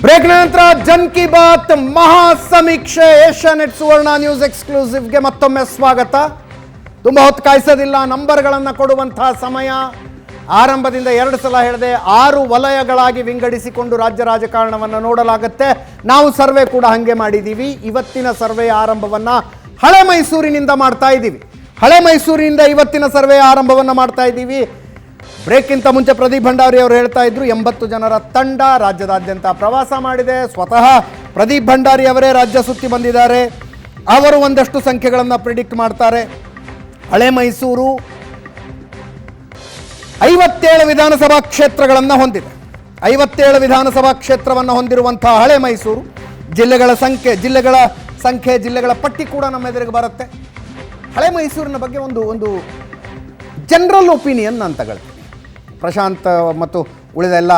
Break ನಂತರ ಜನ್ ಕಿ ಬಾತ್ ಮಹಾ ಸಮೀಕ್ಷೆ ಏಷ್ಯಾನೆಟ್ ಸುವರ್ಣ ನ್ಯೂಸ್ ಎಕ್ಸ್ಕ್ಲೂಸಿವ್ಗೆ ಮತ್ತೊಮ್ಮೆ ಸ್ವಾಗತ. ತುಂಬ ಹೊತ್ತು ಕಾಯಿಸೋದಿಲ್ಲ, ನಂಬರ್ಗಳನ್ನು ಕೊಡುವಂತಹ ಸಮಯ. ಆರಂಭದಿಂದ 2 ಸಲ ಹೇಳಿದೆ, 6 ವಲಯಗಳಾಗಿ ವಿಂಗಡಿಸಿಕೊಂಡು ರಾಜ್ಯ ರಾಜಕಾರಣವನ್ನು ನೋಡಲಾಗುತ್ತೆ. ನಾವು ಸರ್ವೆ ಕೂಡ ಹಾಗೆ ಮಾಡಿದ್ದೀವಿ. ಇವತ್ತಿನ ಸರ್ವೆಯ ಆರಂಭವನ್ನು ಹಳೆ ಮೈಸೂರಿನಿಂದ ಮಾಡ್ತಾ ಇದ್ದೀವಿ. ಹಳೆ ಮೈಸೂರಿನಿಂದ ಇವತ್ತಿನ ಸರ್ವೆಯ ಆರಂಭವನ್ನು ಮಾಡ್ತಾ ಇದ್ದೀವಿ. ಬ್ರೇಕ್ಗಿಂತ ಮುಂಚೆ ಪ್ರದೀಪ್ ಭಂಡಾರಿ ಅವರು ಹೇಳ್ತಾ ಇದ್ರು, 80 ಜನರ ತಂಡ ರಾಜ್ಯದಾದ್ಯಂತ ಪ್ರವಾಸ ಮಾಡಿದೆ. ಸ್ವತಃ ಪ್ರದೀಪ್ ಭಂಡಾರಿ ಅವರೇ ರಾಜ್ಯ ಸುತ್ತಿ ಬಂದಿದ್ದಾರೆ. ಅವರು ಒಂದಷ್ಟು ಸಂಖ್ಯೆಗಳನ್ನು ಪ್ರಿಡಿಕ್ಟ್ ಮಾಡ್ತಾರೆ. ಹಳೆ ಮೈಸೂರು 57 ವಿಧಾನಸಭಾ ಕ್ಷೇತ್ರಗಳನ್ನು ಹೊಂದಿದೆ. 57 ವಿಧಾನಸಭಾ ಕ್ಷೇತ್ರವನ್ನು ಹೊಂದಿರುವಂತಹ ಹಳೆ ಮೈಸೂರು ಜಿಲ್ಲೆಗಳ ಸಂಖ್ಯೆ ಜಿಲ್ಲೆಗಳ ಪಟ್ಟಿ ಕೂಡ ನಮ್ಮ ಎದುರಿಗೆ ಬರುತ್ತೆ. ಹಳೆ ಮೈಸೂರಿನ ಬಗ್ಗೆ ಒಂದು ಜನರಲ್ ಒಪಿನಿಯನ್ ನಾನು ತಗೊಳ್ತೀನಿ. ಪ್ರಶಾಂತ್ ಮತ್ತು ಉಳಿದ ಎಲ್ಲ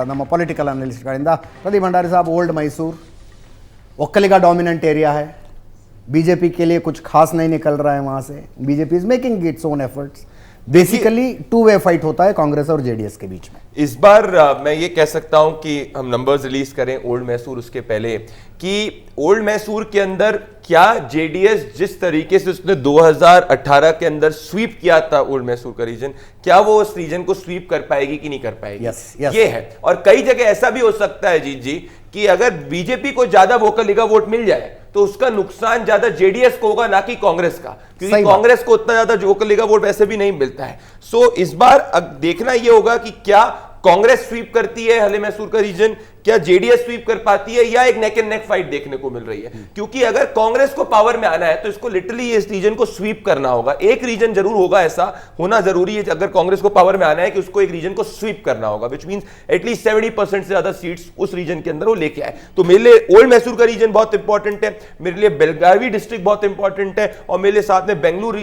ನಮ್ಮ ಪೊಲಿಟಿಕಲ್ ಅನಲಿಸ್ಟ್ಗಳಿಂದ, ಪ್ರದೀಪ್ भंडारी साहब, old Mysore Vokkaliga dominant area है, बीजेपी के लिए कुछ खास नहीं निकल रहा है वहाँ से. BJP is making its own efforts. Basically two way fight होता है कांग्रेस और जेडीएस के बीच में. इस बार मैं ये कह सकता हूं कि हम नंबर्स रिलीज करें ओल्ड मैसूर उसके पहले कि ओल्ड मैसूर के अंदर क्या जेडीएस जिस तरीके से उसने 2018 के अंदर स्वीप किया था ओल्ड मैसूर का रीजन, क्या वो उस रीजन को स्वीप कर पाएगी कि नहीं कर पाएगी. yes. ये है. और कई जगह ऐसा भी हो सकता है जी कि अगर बीजेपी को ज्यादा वोकलिगा वोट मिल जाए तो उसका नुकसान ज्यादा जेडीएस को होगा, ना कि कांग्रेस का, क्योंकि कांग्रेस को उतना ज्यादा वोकलिगा वोट वैसे भी नहीं मिलता है. सो इस बार देखना यह होगा कि क्या कांग्रेस स्वीप करती है हले मैसूर का रीजन, क्या जेडीएस स्वीप कर पाती है, या एक नेक एंड नेक फाइट देखने को मिल रही है. क्योंकि अगर कांग्रेस को पावर में आना है तो इसको लिटरली इस रीजन को स्वीप करना होगा. एक रीजन जरूर होगा, ऐसा होना जरूरी है अगर कांग्रेस को पावर में आना है कि उसको एक रीजन को स्वीप करना होगा, विच मींस एटलीस्ट 70% से ज्यादा सीट्स उस रीजन के अंदर वो लेके आए. तो मेरे लिए ओल्ड मैसूर का रीजन बहुत इंपॉर्टेंट है, मेरे लिए बेलगावी डिस्ट्रिक्ट बहुत इंपॉर्टेंट है, और मेरे लिए साथ में बेंगलुरु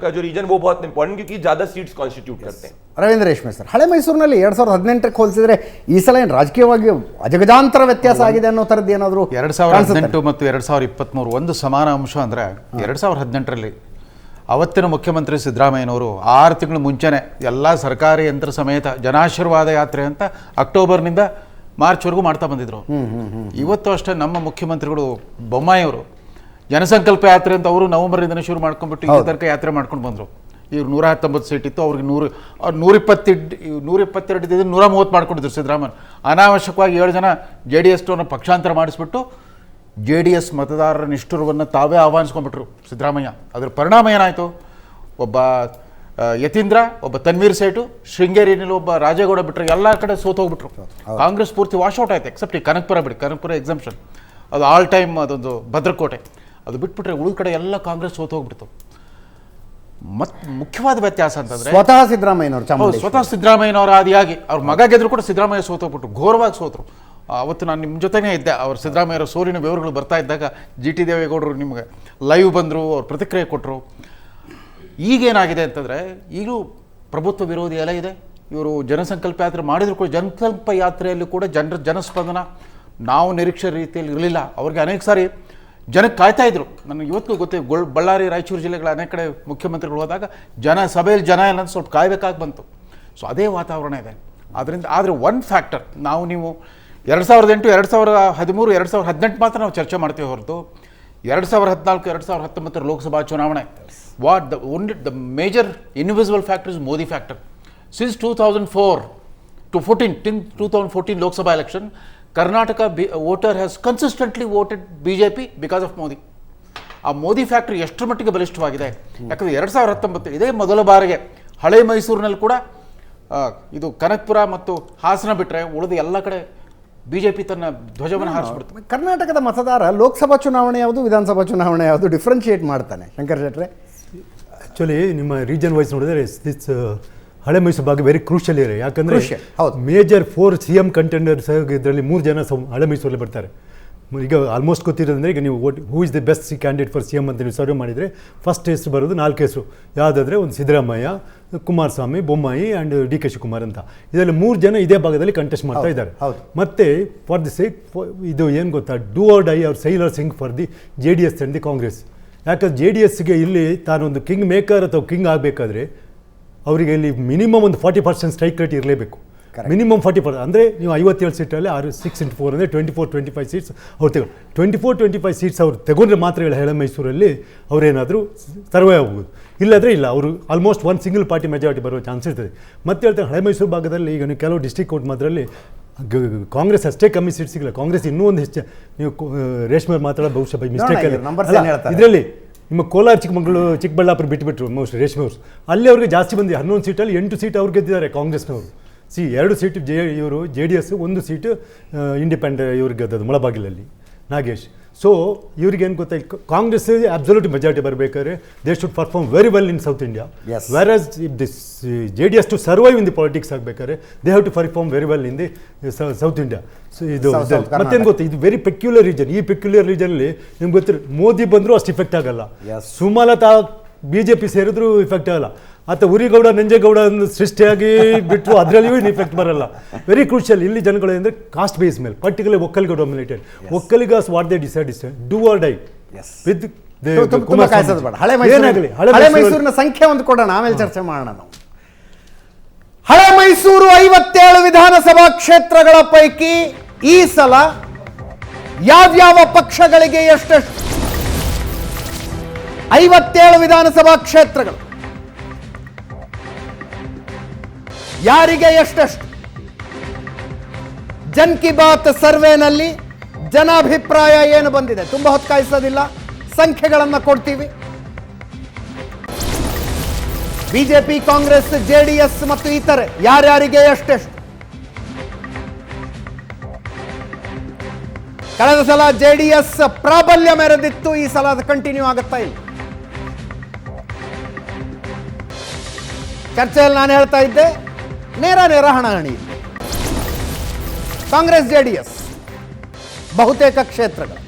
का जो रीजन वो बहुत इंपॉर्टेंट, क्योंकि ज्यादा सीट्स कॉन्स्टिट्यूट करते हैं. ರವೀಂದ್ರ ರೇಷ್ಮೆ ಸರ್, ಹಳೆ ಮೈಸೂರಿನಲ್ಲಿ 2018ಕ್ಕೆ ಹೋಲಿಸಿದ್ರೆ ಈ ಸಲ ಏನು ರಾಜಕೀಯವಾಗಿ ಅಜಗಜಾಂತರ ವ್ಯತ್ಯಾಸ ಆಗಿದೆ ಅನ್ನೋ ಥರದ್ದು ಏನಾದರೂ? 2018 ಮತ್ತು 2023 ಒಂದು ಸಮಾನ ಅಂಶ ಅಂದರೆ 2018ರಲ್ಲಿ ಅವತ್ತಿನ ಮುಖ್ಯಮಂತ್ರಿ ಸಿದ್ದರಾಮಯ್ಯನವರು 6 ತಿಂಗಳು ಮುಂಚೆನೆ ಎಲ್ಲ ಸರ್ಕಾರಿ ಯಂತ್ರ ಸಮೇತ ಜನಾಶೀರ್ವಾದ ಯಾತ್ರೆ ಅಂತ ಅಕ್ಟೋಬರ್ನಿಂದ ಮಾರ್ಚ್ವರೆಗೂ ಮಾಡ್ತಾ ಬಂದಿದ್ರು. ಇವತ್ತು ಅಷ್ಟೇ ನಮ್ಮ ಮುಖ್ಯಮಂತ್ರಿಗಳು ಬೊಮ್ಮಾಯಿಯವರು ಜನಸಂಕಲ್ಪ ಯಾತ್ರೆ ಅಂತ ಅವರು ನವೆಂಬರ್ನಿಂದನೇ ಶುರು ಮಾಡ್ಕೊಂಡ್ಬಿಟ್ಟು ಈ ತನಕ ಯಾತ್ರೆ ಮಾಡ್ಕೊಂಡು ಬಂದರು. ಇವ್ರು 119 ಸೀಟ್ ಇತ್ತು, ಅವ್ರಿಗೆ 122 ಇದ್ದಿದ್ದು 130 ಮಾಡ್ಕೊಂಡಿದ್ರು ಸಿದ್ದರಾಮಯ್ಯ. ಅನಾವಶ್ಯಕವಾಗಿ 7 ಜನ JDS ಪಕ್ಷಾಂತರ ಮಾಡಿಸ್ಬಿಟ್ಟು JDS ಮತದಾರರ ನಿಷ್ಠುರವನ್ನು ತಾವೇ ಆಹ್ವಾನಿಸ್ಕೊಂಡ್ಬಿಟ್ರು ಸಿದ್ದರಾಮಯ್ಯ. ಅದರ ಪರಿಣಾಮ ಏನಾಯಿತು? ಒಬ್ಬ ಯತೀಂದ್ರ, ಒಬ್ಬ ತನ್ವೀರ್ ಸೇಠು, ಶೃಂಗೇರಿನಲ್ಲಿ ಒಬ್ಬ ರಾಜೇಗೌಡ ಬಿಟ್ಟರೆ ಎಲ್ಲ ಕಡೆ ಸೋತೋಗ್ಬಿಟ್ರು. ಕಾಂಗ್ರೆಸ್ ಪೂರ್ತಿ ವಾಶ್ಔಟ್ ಆಯ್ತು, ಎಕ್ಸೆಪ್ಟ್ ಈ ಕನಕಪುರ ಬಿಡಿ, ಕನಕಪುರ ಎಕ್ಸಂಪ್ಷನ್, ಅದು ಆಲ್ ಟೈಮ್ ಅದೊಂದು ಭದ್ರಕೋಟೆ. ಅದು ಬಿಟ್ಬಿಟ್ರೆ ಉಳಿದ ಕಡೆ ಎಲ್ಲ ಕಾಂಗ್ರೆಸ್ ಸೋತೋಗ್ಬಿಡ್ತು. ಮುಖ್ಯವಾದ ವ್ಯತ್ಯಾಸ ಅಂತಂದ್ರೆ ಸ್ವತಃ ಸಿದ್ದರಾಮಯ್ಯನವರು ಆದಿಯಾಗಿ ಅವ್ರ ಮಗ ಗೆದ್ರು ಕೂಡ ಸಿದ್ದರಾಮಯ್ಯ ಸೋತೋಗ್ಬಿಟ್ರು, ಘೋರವಾಗಿ ಸೋತರು. ಅವತ್ತು ನಾನು ನಿಮ್ಮ ಜೊತೆನೇ ಇದ್ದೆ. ಅವ್ರ ಸಿದ್ದರಾಮಯ್ಯರ ಸೋಲಿನ ವಿವರಗಳು ಬರ್ತಾ ಇದ್ದಾಗ GT ದೇವೇಗೌಡರು ನಿಮಗೆ ಲೈವ್ ಬಂದರು, ಅವ್ರು ಪ್ರತಿಕ್ರಿಯೆ ಕೊಟ್ಟರು. ಈಗೇನಾಗಿದೆ ಅಂತಂದರೆ ಈಗಲೂ ಪ್ರಭುತ್ವ ವಿರೋಧಿ ಎಲೆ ಇದೆ. ಇವರು ಜನಸಂಕಲ್ಪ ಯಾತ್ರೆ ಮಾಡಿದ್ರು ಕೂಡ ಜನಸಂಕಲ್ಪ ಯಾತ್ರೆಯಲ್ಲಿ ಕೂಡ ಜನಸ್ಪಂದನ ನಾವು ನಿರೀಕ್ಷೆ ರೀತಿಯಲ್ಲಿ ಇರಲಿಲ್ಲ. ಅವ್ರಿಗೆ ಅನೇಕ ಸಾರಿ ಜನಕ್ಕೆ ಕಾಯ್ತಾ ಇದ್ರು. ನನಗೆ ಇವತ್ತಿಗೂ ಗೊತ್ತೇ, ಬಳ್ಳಾರಿ, ರಾಯಚೂರು ಜಿಲ್ಲೆಗಳ ಅನೇಕ ಕಡೆ ಮುಖ್ಯಮಂತ್ರಿಗಳು ಹೋದಾಗ ಸಭೆಯಲ್ಲಿ ಜನ ಏನಂತ ಸ್ವಲ್ಪ ಕಾಯಬೇಕಾಗಿ ಬಂತು. ಸೊ ಅದೇ ವಾತಾವರಣ ಇದೆ. ಅದರಿಂದ ಆದರೆ ಒಂದು ಫ್ಯಾಕ್ಟರ್, ನೀವು 2008, 2013, 2018 ಮಾತ್ರ ನಾವು ಚರ್ಚೆ ಮಾಡ್ತೀವಿ ಹೊರತು 2014, 2019 ಲೋಕಸಭಾ ಚುನಾವಣೆ the major invisible factor is Modi factor. Since 2004 to 2014 Lok Sabha election, Karnataka voter has consistently voted BJP because of Modi. ಆ ಮೋದಿ ಫ್ಯಾಕ್ಟ್ರಿ ಎಷ್ಟರ ಮಟ್ಟಿಗೆ ಬಲಿಷ್ಠವಾಗಿದೆ. ಯಾಕಂದರೆ 2019 ಇದೇ ಮೊದಲ ಬಾರಿಗೆ ಹಳೆ ಮೈಸೂರಿನಲ್ಲಿ ಕೂಡ ಇದು ಕನಕಪುರ ಮತ್ತು ಹಾಸನ ಬಿಟ್ಟರೆ ಉಳಿದ ಎಲ್ಲ ಕಡೆ ಬಿಜೆಪಿ ತನ್ನ ಧ್ವಜವನ್ನು ಹಾರಿಸ್ಬಿಡ್ತು. ಕರ್ನಾಟಕದ ಮತದಾರ ಲೋಕಸಭಾ ಚುನಾವಣೆ ಯಾವುದು, ವಿಧಾನಸಭಾ ಚುನಾವಣೆ ಯಾವುದು ಡಿಫ್ರೆನ್ಶಿಯೇಟ್ ಮಾಡ್ತಾನೆ. ಶಂಕರ್ ಶೆಟ್ರೆ, ಆ್ಯಕ್ಚುಲಿ ನಿಮ್ಮ ರೀಜನ್ ವೈಸ್ ನೋಡಿದರೆ ಹಳೆ ಮೈಸೂರು ಭಾಗ ವೆರಿ ಕ್ರೂಷಿಯಲ್ ಏರಿಯಾ. ಯಾಕಂದರೆ ಮೇಜರ್ 4 CM ಕಂಟೆಂಡರ್ಸ್ ಇದರಲ್ಲಿ 3 ಜನ ಹಳೆ ಮೈಸೂರಲ್ಲಿ ಬರ್ತಾರೆ. ಈಗ ಆಲ್ಮೋಸ್ಟ್ ಗೊತ್ತಿರೋದಂದರೆ, ಈಗ ನೀವು who is the best candidate for CM ಅಂತ ನೀವು ಸರ್ವೆ ಮಾಡಿದರೆ ಫಸ್ಟ್ ಹೆಸರು ಬರೋದು 4 ಹೆಸರು. ಯಾವುದಾದ್ರೆ ಒಂದು ಸಿದ್ದರಾಮಯ್ಯ, ಕುಮಾರಸ್ವಾಮಿ, ಬೊಮ್ಮಾಯಿ ಆ್ಯಂಡ್ DK ಶಿವಕುಮಾರ್ ಅಂತ. ಇದರಲ್ಲಿ 3 ಜನ ಇದೇ ಭಾಗದಲ್ಲಿ ಕಂಟೆಸ್ಟ್ ಮಾಡ್ತಾ ಇದ್ದಾರೆ. ಮತ್ತು ಫಾರ್ ದಿ ಸೇಕ್ ಇದು ಏನು ಗೊತ್ತಾ, ಡೂ ಆರ್ ಡೈ ಅವ್ರ sailor Singh for the JDS and the Congress. ಯಾಕಂದ್ರೆ JDSಗೆ ಇಲ್ಲಿ ತಾನೊಂದು ಕಿಂಗ್ ಮೇಕರ್ ಅಥವಾ ಕಿಂಗ್ ಆಗಬೇಕಾದ್ರೆ ಅವರಿಗೆ ಇಲ್ಲಿ ಮಿನಿಮಮ್ ಒಂದು 40% ಸ್ಟ್ರೈಕ್ ರೇಟ್ ಇರಲೇಬೇಕು. ಮಿನಿಮಮ್ 40%. ಅಂದರೆ ನೀವು 57 ಸೀಟಲ್ಲಿ 6x4 ಅಂದರೆ 24-25 ಸೀಟ್ಸ್ ಅವ್ರು ತಗೊಂಡು 24-25 ಸೀಟ್ಸ್ ಅವ್ರು ತಗೊಂಡ್ರೆ ಮಾತ್ರ ಹಳೆ ಮೈಸೂರಲ್ಲಿ ಅವರೇನಾದರೂ ಸರ್ವೇ ಆಗ್ಬೋದು. ಇಲ್ಲಾದರೆ ಇಲ್ಲ, ಅವರು ಆಲ್ಮೋಸ್ಟ್ ಒಂದು ಸಿಂಗಲ್ ಪಾರ್ಟಿ ಮೆಜಾರಿಟಿ ಬರುವ ಚಾನ್ಸ್ ಇರ್ತದೆ. ಮತ್ತೆ ಹೇಳ್ತಾರೆ ಹಳೆ ಮೈಸೂರು ಭಾಗದಲ್ಲಿ ಈಗ ನೀವು ಕೆಲವು ಡಿಸ್ಟ್ರಿಕ್ಟ್ ಕೋರ್ಟ್ ಮಾತ್ರದಲ್ಲಿ ಕಾಂಗ್ರೆಸ್ ಅಷ್ಟೇ ಕಮ್ಮಿ ಸೀಟ್ ಸಿಗಲ್ಲ. ಕಾಂಗ್ರೆಸ್ ಇನ್ನೂ ಒಂದು ಹೆಚ್ಚು, ನೀವು ರೇಷ್ಮೆ ಮಾತಾಡೋ ಬಹುಶಃ ಬೈ ಮಿಸ್ಟೇಕ್ ಇದರಲ್ಲಿ ನಿಮ್ಮ ಕೋಲಾರ ಚಿಕ್ಕಬಳ್ಳಾಪುರ ಬಿಟ್ಟುಬಿಟ್ರು ಮೋಸ್ಟ್ ರೇಷ್ಮೆ ಅವರು, ಅಲ್ಲಿ ಅವ್ರಿಗೆ ಜಾಸ್ತಿ ಬಂದಿದೆ. 11 ಸೀಟಲ್ಲಿ 8 ಸೀಟ್ ಅವ್ರು ಗೆದ್ದಿದ್ದಾರೆ ಕಾಂಗ್ರೆಸ್ನವರು. 2 ಸೀಟು ಇವರು JDS, 1 ಸೀಟು ಇಂಡಿಪೆಂಡೆಂಟ್ ಇವ್ರಿಗೆ ಗೆದ್ದದು ಮುಳಬಾಗಿಲಲ್ಲಿ ನಾಗೇಶ್. ಸೊ ಇವ್ರಿಗೇನು ಗೊತ್ತಾಯ್ತು, ಕಾಂಗ್ರೆಸ್ ಅಬ್ಸಲ್ಯೂಟ್ ಮೆಜಾರಿಟಿ ಬರಬೇಕಾದ್ರೆ they should perform very well in South India. Whereas if this JDS to survive in the politics ಆಗಬೇಕಾದ್ರೆ they have to perform very well in the South India. So ಇದು ಮತ್ತೇನು ಗೊತ್ತಾ, ಇದು very peculiar region. ಈ peculiar ರೀಜನಲ್ಲಿ ನಿಮ್ಗೆ ಗೊತ್ತಿರೋ ಮೋದಿ ಬಂದರೂ ಅಷ್ಟು ಇಫೆಕ್ಟ್ ಆಗಲ್ಲ, ಸುಮಲತಾ BJP ಸೇರಿದ್ರು ಇಫೆಕ್ಟ್ ಆಗಲ್ಲ, ಅಥವಾ ಉರಿಗೌಡ ನಂಜೇಗೌಡ ಸೃಷ್ಟಿಯಾಗಿ ಬಿಟ್ಟರು ಅದರಲ್ಲಿಯೂ ಇಫೆಕ್ಟ್ ಬರಲ್ಲ. ವೆರಿ ಕ್ರೂಷಿಯಲ್ ಇಲ್ಲಿ ಜನಗಳು ಅಂದರೆ ಕಾಸ್ಟ್ ಬೇಸ್ ಮೇಲೆ, particular Vokkaliga dominated. Vokkaligas what they decide do or die with ಹಳೆ ಮೈಸೂರಿನ ಸಂಖ್ಯೆ ಒಂದು ಕೊಡೋಣ, ಆಮೇಲೆ ಚರ್ಚೆ ಮಾಡೋಣ ನಾವು. ಹಳೆ ಮೈಸೂರು 57 ವಿಧಾನಸಭಾ ಕ್ಷೇತ್ರಗಳ ಪೈಕಿ ಈ ಸಲ ಯಾವ್ಯಾವ ಪಕ್ಷಗಳಿಗೆ ಎಷ್ಟೆಷ್ಟು? 57 ವಿಧಾನಸಭಾ ಕ್ಷೇತ್ರಗಳು ಯಾರಿಗೆ ಎಷ್ಟೆಷ್ಟು? ಜನ್ ಕಿ ಬಾತ್ ಸರ್ವೆನಲ್ಲಿ ಜನಾಭಿಪ್ರಾಯ ಏನು ಬಂದಿದೆ? ತುಂಬ ಹೊತ್ತು ಕಾಯಿಸೋದಿಲ್ಲ, ಸಂಖ್ಯೆಗಳನ್ನು ಕೊಡ್ತೀವಿ. ಬಿಜೆಪಿ, ಕಾಂಗ್ರೆಸ್, JDS ಮತ್ತು ಇತರೆ ಯಾರ್ಯಾರಿಗೆ ಎಷ್ಟೆಷ್ಟು? ಕಳೆದ ಸಲ JDS ಪ್ರಾಬಲ್ಯ ಮೆರೆದಿತ್ತು, ಈ ಸಲ ಅದು ಕಂಟಿನ್ಯೂ ಆಗುತ್ತಾ ಇಲ್ಲ? ಚರ್ಚೆಯಲ್ಲಿ ನಾನು ಹೇಳ್ತಾ ಇದ್ದೆ, ನೇರ ಹಣಾಹಣಿ. ಕಾಂಗ್ರೆಸ್ JDS ಬಹುತೇಕ ಕ್ಷೇತ್ರಗಳು.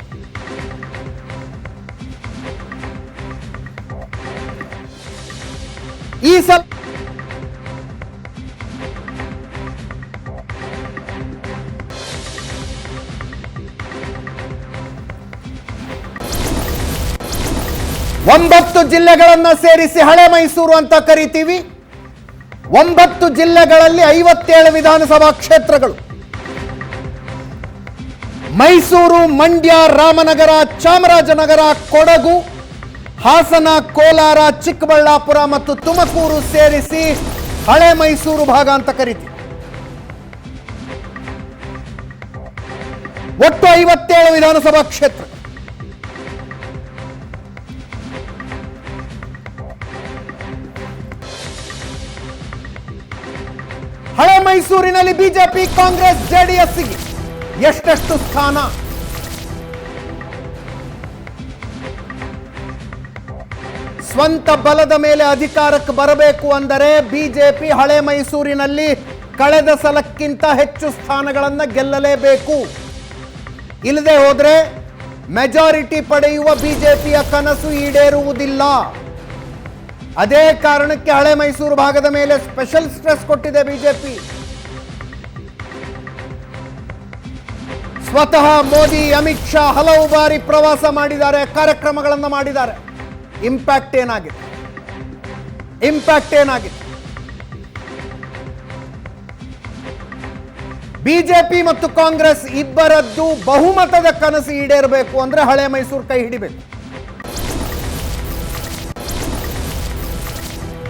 ಈ ಸಲ ಒಂಬತ್ತು ಜಿಲ್ಲೆಗಳನ್ನು ಸೇರಿಸಿ ಹಳೆ ಮೈಸೂರು ಅಂತ ಕರಿತೀವಿ. 9 ಜಿಲ್ಲೆಗಳಲ್ಲಿ 57 ವಿಧಾನಸಭಾ ಕ್ಷೇತ್ರಗಳು. ಮೈಸೂರು, ಮಂಡ್ಯ, ರಾಮನಗರ, ಚಾಮರಾಜನಗರ, ಕೊಡಗು, ಹಾಸನ, ಕೋಲಾರ, ಚಿಕ್ಕಬಳ್ಳಾಪುರ ಮತ್ತು ತುಮಕೂರು ಸೇರಿಸಿ ಹಳೆ ಮೈಸೂರು ಭಾಗ ಅಂತ ಕರಿತೀವಿ. ಒಟ್ಟು 57 ವಿಧಾನಸಭಾ ಕ್ಷೇತ್ರ. ಹಳೆ ಮೈಸೂರಿನಲ್ಲಿ ಬಿಜೆಪಿ, ಕಾಂಗ್ರೆಸ್, JDSಗೆ ಎಷ್ಟೆಷ್ಟು ಸ್ಥಾನ? ಸ್ವಂತ ಬಲದ ಮೇಲೆ ಅಧಿಕಾರಕ್ಕೆ ಬರಬೇಕು ಅಂದರೆ ಬಿಜೆಪಿ ಹಳೆ ಮೈಸೂರಿನಲ್ಲಿ ಕಳೆದ ಸಲಕ್ಕಿಂತ ಹೆಚ್ಚು ಸ್ಥಾನಗಳನ್ನು ಗೆಲ್ಲಲೇಬೇಕು. ಇಲ್ಲದೆ ಹೋದ್ರೆ ಮೆಜಾರಿಟಿ ಪಡೆಯುವ ಬಿಜೆಪಿಯ ಕನಸು ಈಡೇರುವುದಿಲ್ಲ. ಅದೇ ಕಾರಣಕ್ಕೆ ಹಳೆ ಮೈಸೂರು ಭಾಗದ ಮೇಲೆ ಸ್ಪೆಷಲ್ ಸ್ಟ್ರೆಸ್ ಕೊಟ್ಟಿದೆ ಬಿಜೆಪಿ. ಸ್ವತಃ ಮೋದಿ, ಅಮಿತ್ ಶಾ ಹಲವು ಬಾರಿ ಪ್ರವಾಸ ಮಾಡಿದ್ದಾರೆ, ಕಾರ್ಯಕ್ರಮಗಳನ್ನು ಮಾಡಿದ್ದಾರೆ. ಇಂಪ್ಯಾಕ್ಟ್ ಏನಾಗಿದೆ? ಬಿಜೆಪಿ ಮತ್ತು ಕಾಂಗ್ರೆಸ್ ಇಬ್ಬರದ್ದು ಬಹುಮತದ ಕನಸು ಈಡೇರಬೇಕು ಅಂದ್ರೆ ಹಳೆ ಮೈಸೂರು ಕೈ ಹಿಡಿಬೇಕು.